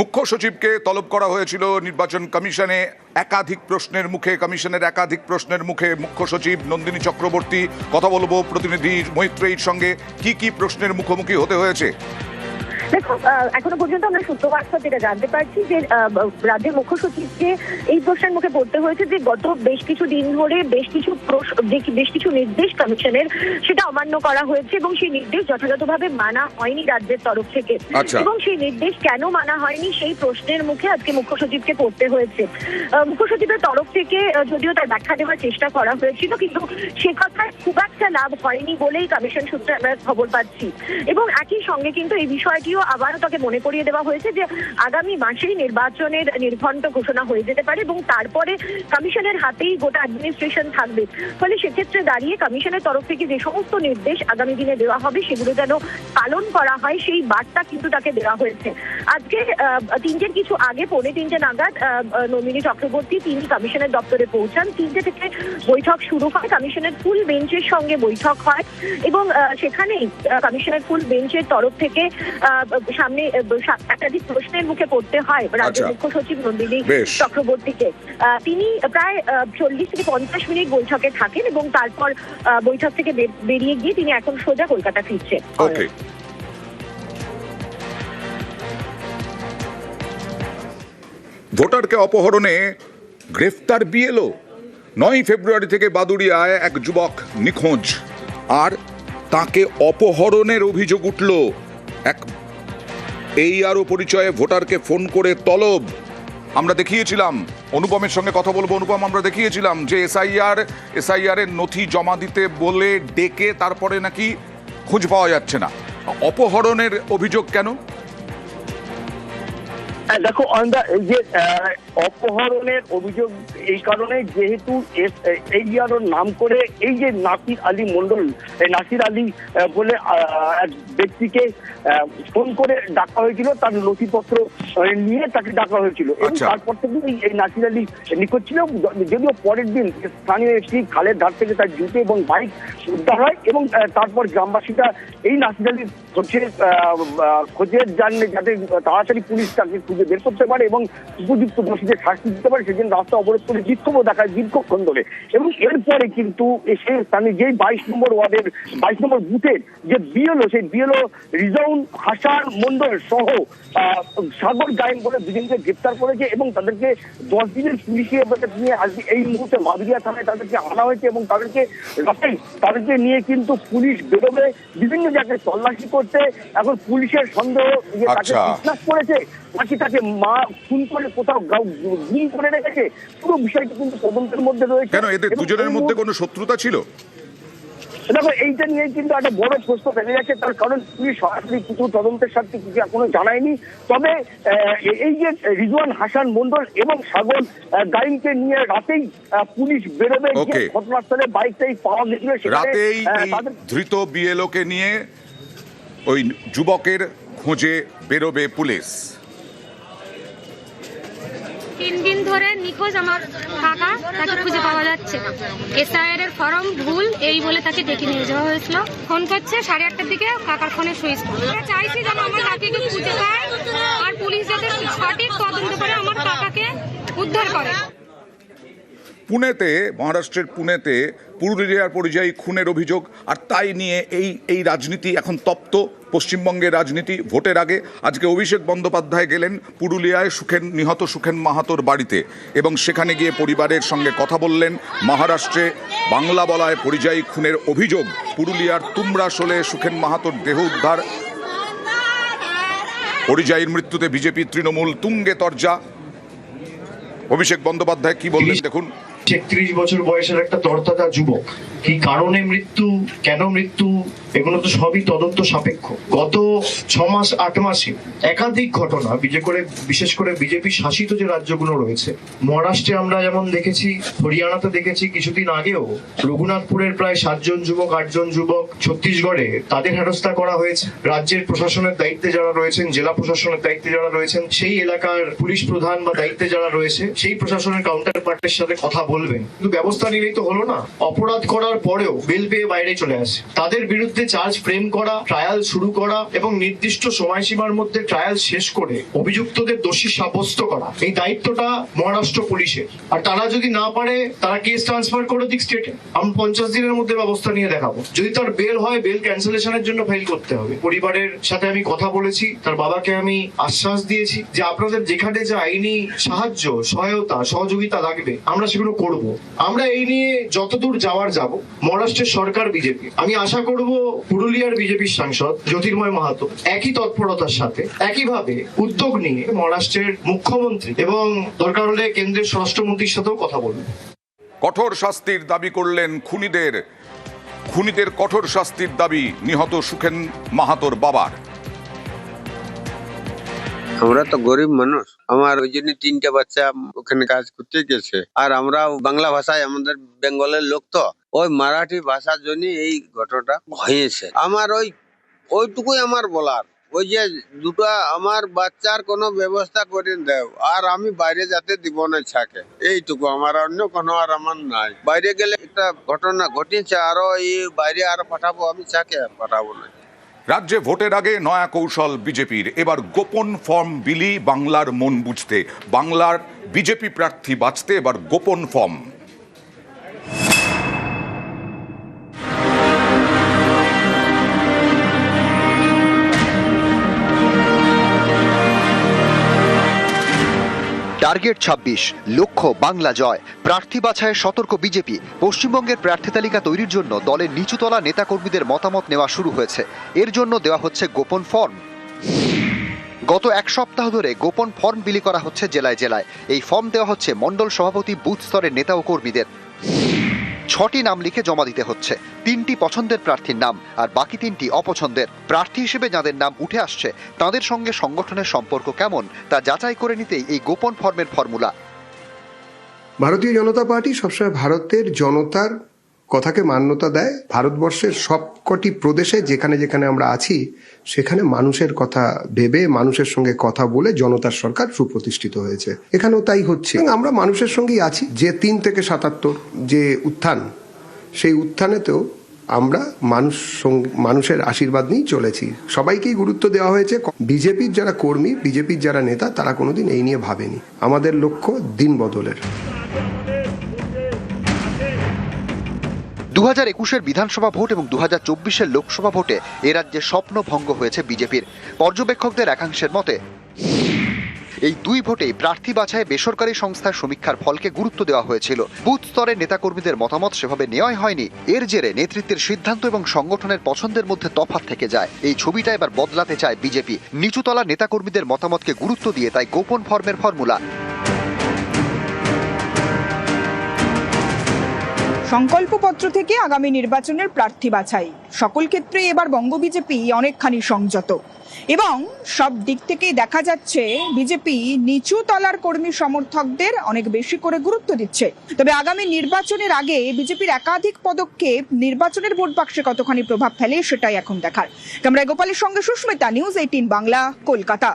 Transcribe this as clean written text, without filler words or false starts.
মুখ্য সচিবকে তলব করা হয়েছিল নির্বাচন কমিশনে। কমিশনের একাধিক প্রশ্নের মুখে মুখ্য সচিব নন্দিনী চক্রবর্তী। কথা বলবো প্রতিনিধি মৈত্রেয়ীর সঙ্গে, কি কি প্রশ্নের মুখোমুখি হতে হয়েছে। দেখো, এখনো পর্যন্ত আমরা সূত্রবার্তা যেটা জানতে পারছি যে রাজ্যের মুখ্য সচিবকে এই প্রশ্নের মুখে পড়তে হয়েছে যে গত বেশ কিছু দিন ধরে বেশ কিছু নির্দেশ কমিশনের সেটা অমান্য করা হয়েছে এবং সেই নির্দেশ যথাযথভাবে মানা হয়নি রাজ্যের তরফ থেকে। এবং সেই নির্দেশ কেন মানা হয়নি সেই প্রশ্নের মুখে আজকে মুখ্য সচিবকে পড়তে হয়েছে। মুখ্য সচিবের তরফ থেকে যদিও তার ব্যাখ্যা দেওয়ার চেষ্টা করা হয়েছিল, কিন্তু সে কথায় খুব একটা লাভ হয়নি বলেই কমিশন সূত্রে আমরা খবর পাচ্ছি। এবং একই সঙ্গে কিন্তু এই বিষয়টিও আবারও তাকে মনে করিয়ে দেওয়া হয়েছে যে আগামী মাসেই নির্বাচনের নির্ঘণ্ট ঘোষণা হয়ে যেতে পারে এবং তারপরে কমিশনের হাতেই গোটা অ্যাডমিনিস্ট্রেশন থাকবে। ফলে সেক্ষেত্রে দাঁড়িয়ে কমিশনের তরফ থেকে যে সমস্ত নির্দেশ আগামী দিনে দেওয়া হবে সেগুলো যেন পালন করা হয় সেই বার্তা কিন্তু তাকে দেওয়া হয়েছে। আজকে 3টের কিছু আগে 3:45 নাগাদ নন্দিনী চক্রবর্তী তিনি কমিশনের দপ্তরে পৌঁছান। 3টে থেকে বৈঠক শুরু হয়, কমিশনের ফুল বেঞ্চের সঙ্গে বৈঠক হয় এবং সেখানেই কমিশনের ফুল বেঞ্চের তরফ থেকে সামনে একাধিক প্রশ্নের মুখে পড়তে হয় রাজ্যের মুখ্য সচিব নন্দিনী চক্রবর্তীকে। তিনি প্রায় 40 থেকে 50 মিনিট বৈঠকে থাকেন এবং তারপর বৈঠক থেকে বেরিয়ে গিয়ে তিনি এখন সোজা কলকাতা ফিরছেন। ভোটারকে অপহরণে গ্রেফতার বিএলও। 9 ফেব্রুয়ারি থেকে বাদুড়িয়ায় এক যুবক নিখোঁজ, আর তাকে অপহরণের অভিযোগ উঠল। এক ARO পরিচয়ে ভোটারকে ফোন করে তলব। আমরা দেখিয়েছিলাম, অনুপমের সঙ্গে কথা বলবো। অনুপম, আমরা দেখিয়েছিলাম যে এসআইআর এর নথি জমা দিতে বলে ডেকে তারপরে নাকি খোঁজ পাওয়া যাচ্ছে না। অপহরণের অভিযোগ কেন? দেখো অয়ন্দা, এই যে অপহরণের অভিযোগ এই কারণে যেহেতু ARO নাম করে এই যে নাসির আলী মন্ডল, নাসির আলী বলে এক ব্যক্তিকে ফোন করে ডাকা হয়েছিল, তার নথিপত্র নিয়ে তাকে ডাকা হয়েছিল এবং তারপর থেকে এই নাসির আলী নিখোঁজ ছিল। যদিও পরের দিন স্থানীয় একটি খালের ধার থেকে তার জুতো এবং বাইক উদ্ধার হয় এবং তারপর গ্রামবাসীরা এই নাসির আলীর খোঁজের জন্য যাতে তাড়াতাড়ি পুলিশ তাকে খুঁজে বের করতে পারে এবং উপযুক্ত দোষীদের শাস্তি দিতে পারে সেজন্য রাস্তা অবরোধ করে বিক্ষোভও দেখায় দীর্ঘক্ষণ ধরে। এবং এরপরে কিন্তু সেই স্থানে যে 22 নম্বর ওয়ার্ডের 22 নম্বর বুথের যে বিএলও, সেই বিএলও রিজাউন হাসান মন্ডল সহ সাগর গায়েন বলে দুজনকে গ্রেপ্তার করেছে এবং তাদেরকে 10 দিনের পুলিশি হেফাজত নিয়ে আজকে এই মুহূর্তে মাদুরিয়া থানায় তাদেরকে আনা হয়েছে এবং তাদেরকে নিয়ে কিন্তু পুলিশ বেরোবে বিভিন্ন জায়গায় তল্লাশি করতে। এখন পুলিশের সন্দেহ যে তাকে কিডন্যাপ করেছে নাকি তাকে মা খুন করে কোথাও গুম করে রেখেছে, পুরো বিষয়টি কিন্তু তদন্তের মধ্যে রয়েছে। কেন এদের দুজনের মধ্যে কোনো শত্রুতা ছিল? দেখো, এইটা নিয়ে কিন্তু একটা বড় প্রশ্ন ফেলে যাচ্ছে, তার কারণ পুলিশ সরাসরি কিছু তদন্তের সাথে কিছু এখনো জানায়নি। তবে এই যে রিজওয়ান হাসান মন্ডল এবং সাগর গাইনকে নিয়ে রাতেই পুলিশ বেরোবে। ঘটনাস্থলে বাইকটাই পাওয়া গেছিল, রাতেই ধৃত বিএলও কে নিয়ে ওই যুবকের খোঁজে বেরোবে পুলিশ। 3 দিন ধরে নিখোঁজ আমার কাকা, তাকে খুঁজে পাওয়া যাচ্ছে না। এসআইআর এর ফর্ম ভুল এই বলে তাকে ডেকে নিয়ে যাওয়া হয়েছিল। ফোন করছে 8:30টার দিকে, কাকার ফোনে সুইচ অফ। চাইছি যেন আমার কাকাকে খুঁজে পায় আর পুলিশ যাতে সঠিক তদন্ত করে আমার কাকাকে উদ্ধার করে। মহারাষ্ট্রের পুনেতে পুরুলিয়ার পরিযায়ী খুনের অভিযোগ, আর তাই নিয়ে এই রাজনীতি এখন তপ্ত। পশ্চিমবঙ্গের রাজনীতি ভোটের আগে আজকে অভিষেক বন্দ্যোপাধ্যায় গেলেন পুরুলিয়ায় নিহত সুখেন মাহাতোর বাড়িতে এবং সেখানে গিয়ে পরিবারের সঙ্গে কথা বললেন। মহারাষ্ট্রে বাংলা বলায় পরিযায়ী খুনের অভিযোগ। পুরুলিয়ার তুমরাশোলে সুখেন মাহাতোর দেহ উদ্ধার। পরিযায়ীর মৃত্যুতে বিজেপি তৃণমূল তুঙ্গে তরজা। অভিষেক বন্দ্যোপাধ্যায় কি বললেন দেখুন। 33 বছর বয়সের একটা তরতাজা যুবক, কি কারণে মৃত্যু, কেন মৃত্যু, এগুলো তো সবই তদন্ত সাপেক্ষ। গত 6 মাস 8 মাসে একাধিক ঘটনা, বিশেষ করে বিজেপি শাসিত যে রাজ্যগুলো রয়েছে, মহারাষ্ট্রে আমরা যেমন দেখেছি, হরিয়ানাতে দেখেছি, কিছুদিন আগেও রঘুনাথপুরের প্রায় 7 জন যুবক 8 জন যুবক, ছত্তিশগড়ে তাদের হেনস্থা করা হয়েছে। রাজ্যের প্রশাসনের দায়িত্বে যারা রয়েছেন, জেলা প্রশাসনের দায়িত্বে যারা রয়েছেন, সেই এলাকার পুলিশ প্রধান বা দায়িত্বে যারা রয়েছে, সেই প্রশাসনের কাউন্টার পার্টের সাথে কথা বলবেন, কিন্তু ব্যবস্থা নিলেই তো হলো না। অপরাধ করার করার পরেও বেল পেয়ে বাইরে চলে আসে। তাদের বিরুদ্ধে চার্জ ফ্রেম করা, ট্রায়াল শুরু করা এবং নির্দিষ্ট সময়সীমার মধ্যে ট্রায়াল শেষ করে অভিযুক্তদের দোষী সাব্যস্ত করা, এই দায়িত্বটা মহারাষ্ট্র পুলিশের। আর তারা যদি না পারে, তারা কেস ট্রান্সফার করে দিক স্টেটে, আমরা 50 দিনের মধ্যে ব্যবস্থা নিয়ে দেখাবো। যদি তার বেল হয়, বেল ক্যান্সেলেশনের জন্য ফাইল করতে হবে। পরিবারের সাথে আমি কথা বলেছি, তার বাবাকে আমি আশ্বাস দিয়েছি যে আপনাদের যেখানে যে আইনি সাহায্য, সহায়তা, সহযোগিতা লাগবে আমরা সেগুলো করব। আমরা এই নিয়ে যতদূর যাওয়ার যাব। মহারাষ্ট্রের সরকার বিজেপি, আমি আশা করব পুরুলিয়ার বিজেপির সাংসদ জ্যোতির্ময় মাহাতো একই তৎপরতার সাথে, একইভাবে উদ্যোগ নিয়ে মহারাষ্ট্রের মুখ্যমন্ত্রী এবং দরকার হলে কেন্দ্রের স্বরাষ্ট্রমন্ত্রীর সাথেও কথা বলবেন। কঠোর শাস্তির দাবি করলেন খুনিদের কঠোর শাস্তির দাবি নিহত সুখেন মাহাতোর বাবার। আমরা তো গরিব মানুষ, আমার ওই জন্য 3টে বাচ্চা ওখানে কাজ করতে গেছে। আর আমরা বাংলা ভাষায়, আমাদের বেঙ্গলের লোক তো, ওই মারাঠি ভাষার জন্য এই ঘটনাটা হয়েছে। আমার ওইটুকুই আমার বলার, ওই যে দুটো আমার বাচ্চার কোনো ব্যবস্থা করে দেও, আর আমি বাইরে যেতে দিব না ছাকে, এইটুকু আমার, অন্য কোনো আর আমার নাই। বাইরে গেলে একটা ঘটনা ঘটেছে, আরো এই বাইরে আর পাঠাবো, আমি ছাকে পাঠাবো না। রাজ্যে ভোটের আগে নয়া কৌশল বিজেপির, এবার গোপন ফর্ম বিলি বাংলার মন বুঝতে। বাংলার বিজেপি প্রার্থী বাঁচতে এবার গোপন ফর্ম। টার্গেট 26, লক্ষ্য বাংলা জয়। প্রার্থী বাছাইয়ে সতর্ক বিজেপি। পশ্চিমবঙ্গের প্রার্থী তালিকা তৈরির জন্য দলের নিচুতলা নেতাকর্মীদের মতামত নেওয়া শুরু হয়েছে। এর জন্য দেওয়া হচ্ছে গোপন ফর্ম। গত 1 সপ্তাহ ধরে গোপন ফর্ম বিলি করা হচ্ছে জেলায় জেলায়। এই ফর্ম দেওয়া হচ্ছে মণ্ডল সভাপতি, বুথ স্তরের নেতা ও কর্মীদের। 6টি নাম লিখে জমা দিতে হচ্ছে। 3টি পছন্দের প্রার্থীর নাম আর বাকি 3টি অপছন্দের। প্রার্থী হিসেবে যাদের নাম উঠে আসছে তাদের সঙ্গে সংগঠনের সম্পর্ক কেমন তা যাচাই করে নিতেই এই গোপন ফর্মের ফর্মুলা। ভারতীয় জনতা পার্টি সবসময় ভারতের জনতার কথাকে মান্যতা দেয়। ভারতবর্ষের সবকটি প্রদেশে যেখানে যেখানে আমরা আছি সেখানে মানুষের কথা ভেবে, মানুষের সঙ্গে কথা বলে জনতার সরকার সুপ্রতিষ্ঠিত হয়েছে। এখানেও তাই হচ্ছে। আমরা মানুষের সঙ্গেই আছি। যে 3 থেকে 77 যে উত্থান, সেই উত্থানেতেও আমরা মানুষের আশীর্বাদ নিয়েই চলেছি। সবাইকেই গুরুত্ব দেওয়া হয়েছে। বিজেপির যারা কর্মী, বিজেপির যারা নেতা, তারা কোনোদিন এই নিয়ে ভাবেনি। আমাদের লক্ষ্য দিন বদলের। 2021-এর বিধানসভা ভোট এবং 2024-এর লোকসভা ভোটে এ রাজ্যে স্বপ্ন ভঙ্গ হয়েছে বিজেপির। পর্যবেক্ষকদের একাংশের মতে এই 2 ভোটেই প্রার্থী বাছাই বেসরকারি সংস্থার সমীক্ষার ফলকে গুরুত্ব দেওয়া হয়েছিল। বুথ স্তরের নেতাকর্মীদের মতামত সেভাবে নেওয়াই হয়নি। এর জেরে নেতৃত্বের সিদ্ধান্ত এবং সংগঠনের পছন্দের মধ্যে তফাৎ থেকে যায়। এই ছবিটা এবার বদলাতে চায় বিজেপি। নিচুতলা নেতাকর্মীদের মতামতকে গুরুত্ব দিয়ে তাই গোপন ফর্মের ফর্মুলা। সংকল্পপত্র থেকে আগামী নির্বাচনের প্রার্থী বাছাই, সকল ক্ষেত্রে এবার বঙ্গ বিজেপি অনেকখানি সংযত এবং সব দিক থেকেই দেখা যাচ্ছে বিজেপি নিচু তলার কর্মী সমর্থকদের অনেক বেশি করে গুরুত্ব দিচ্ছে। তবে আগামী নির্বাচনের আগে বিজেপির একাধিক পদক্ষেপ নির্বাচনের ভোট বাক্সে কতখানি প্রভাব ফেলে সেটাই এখন দেখার। ক্যামেরায় গোপালের সঙ্গে সুস্মিতা, নিউজ 18 বাংলা, কলকাতা।